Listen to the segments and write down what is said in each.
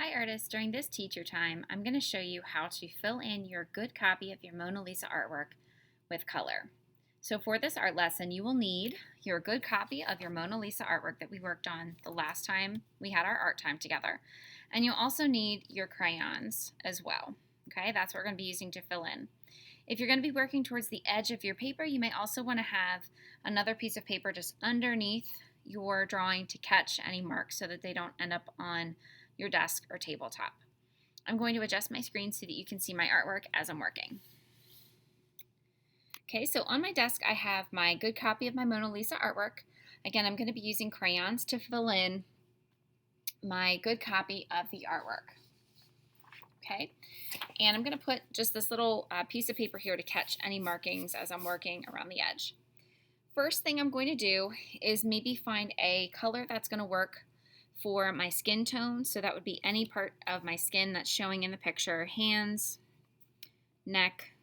Hi artists, during this teacher time, I'm going to show you how to fill in your good copy of your Mona Lisa artwork with color. So for this art lesson, you will need your good copy of your Mona Lisa artwork that we worked on the last time we had our art time together. And you'll also need your crayons as well. Okay, that's what we're going to be using to fill in. If you're going to be working towards the edge of your paper, you may also want to have another piece of paper just underneath your drawing to catch any marks so that they don't end up on your desk or tabletop. I'm going to adjust my screen so that you can see my artwork as I'm working. Okay, so on my desk I have my good copy of my Mona Lisa artwork. Again, I'm going to be using crayons to fill in my good copy of the artwork. Okay, and I'm going to put just this little piece of paper here to catch any markings as I'm working around the edge. First thing I'm going to do is maybe find a color that's going to work for my skin tone. So that would be any part of my skin that's showing in the picture: hands, neck,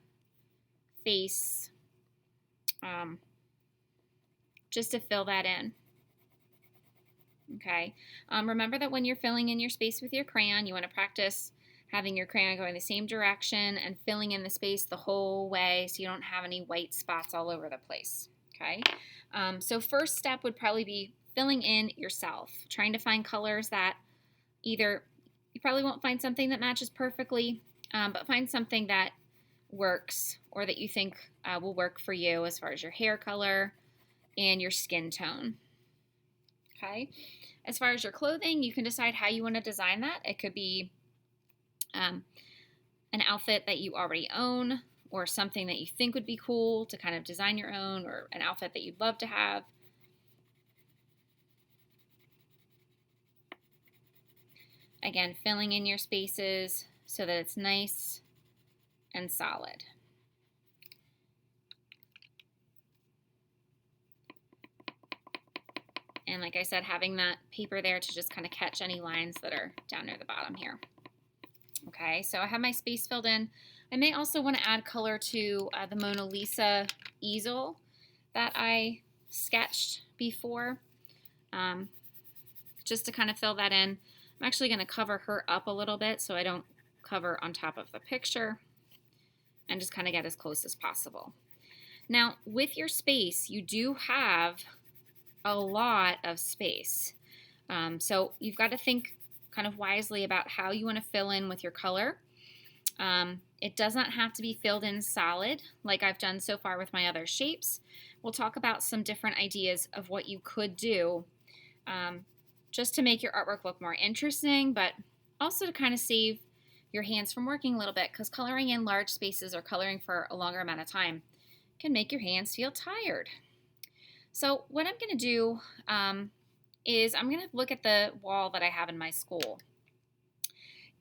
face, just to fill that in. Okay. Remember that when you're filling in your space with your crayon, you want to practice having your crayon going the same direction and filling in the space the whole way so you don't have any white spots all over the place. Okay. So first step would probably be filling in yourself, trying to find colors that either you probably won't find something that matches perfectly, but find something that works or that you think will work for you as far as your hair color and your skin tone. Okay. As far as your clothing, you can decide how you want to design that. It could be an outfit that you already own, or something that you think would be cool to kind of design your own, or an outfit that you'd love to have. Again, filling in your spaces so that it's nice and solid. And like I said, having that paper there to just kind of catch any lines that are down near the bottom here. Okay, so I have my space filled in. I may also want to add color to the Mona Lisa easel that I sketched before, just to kind of fill that in. I'm actually going to cover her up a little bit so I don't cover on top of the picture, and just kind of get as close as possible. Now, with your space, you do have a lot of space. So you've got to think kind of wisely about how you want to fill in with your color. It does not have to be filled in solid like I've done so far with my other shapes. We'll talk about some different ideas of what you could do just to make your artwork look more interesting, but also to kind of save your hands from working a little bit, because coloring in large spaces or coloring for a longer amount of time can make your hands feel tired. So what I'm going to do is I'm going to look at the wall that I have in my school.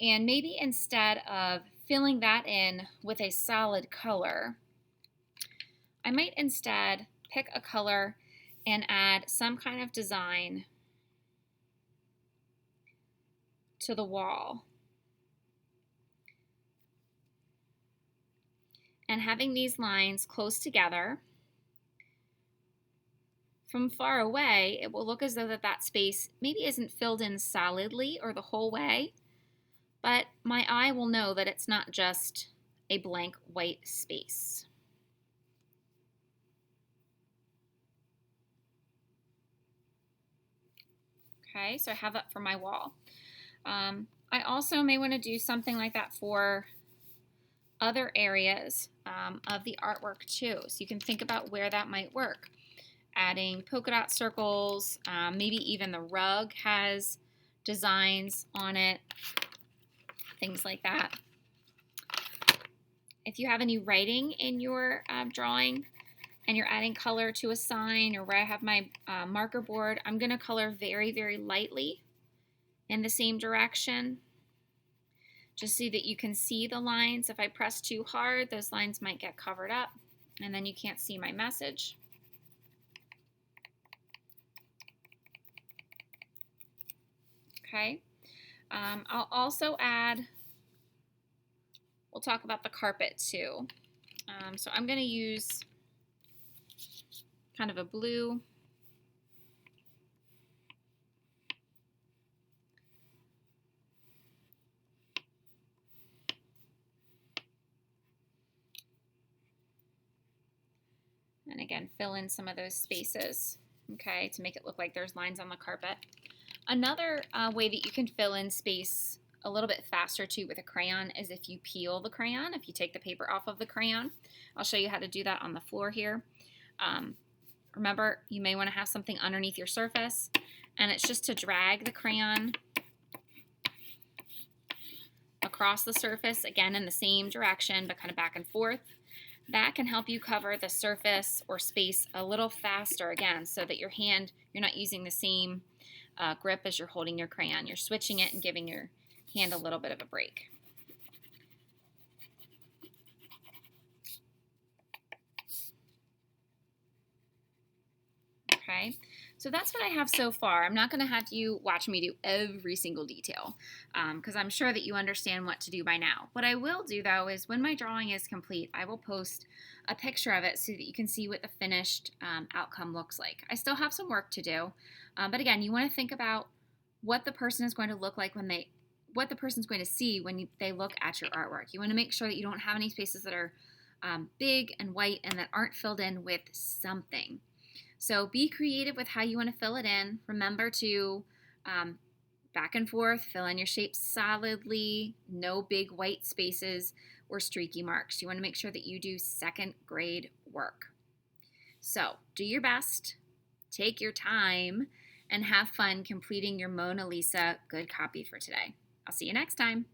And maybe instead of filling that in with a solid color, I might instead pick a color and add some kind of design to the wall. And having these lines close together, from far away, it will look as though that space maybe isn't filled in solidly or the whole way, but my eye will know that it's not just a blank white space. Okay, so I have that for my wall. I also may want to do something like that for other areas of the artwork too. So you can think about where that might work. Adding polka dot circles, maybe even the rug has designs on it, things like that. If you have any writing in your drawing and you're adding color to a sign, or where I have my marker board, I'm going to color very, very lightly in the same direction, just so that you can see the lines. If I press too hard, those lines might get covered up, and then you can't see my message. Okay. I'll also add, we'll talk about the carpet too. So I'm going to use kind of a blue. again, fill in some of those spaces, okay, to make it look like there's lines on the carpet. Another way that you can fill in space a little bit faster too with a crayon is if you peel the crayon, if you take the paper off of the crayon. I'll show you how to do that on the floor here. Remember, you may want to have something underneath your surface, and it's just to drag the crayon across the surface, again in the same direction, but kind of back and forth. That can help you cover the surface or space a little faster, again, so that your hand, you're not using the same grip as you're holding your crayon. You're switching it and giving your hand a little bit of a break. Okay, so that's what I have so far. I'm not going to have you watch me do every single detail because I'm sure that you understand what to do by now. What I will do though is when my drawing is complete, I will post a picture of it so that you can see what the finished outcome looks like. I still have some work to do, but again, you want to think about what the person is going to look like what the person's going to see when they look at your artwork. You want to make sure that you don't have any spaces that are big and white and that aren't filled in with something. So be creative with how you want to fill it in. Remember to back and forth, fill in your shapes solidly, no big white spaces or streaky marks. You want to make sure that you do second grade work. So do your best, take your time, and have fun completing your Mona Lisa good copy for today. I'll see you next time.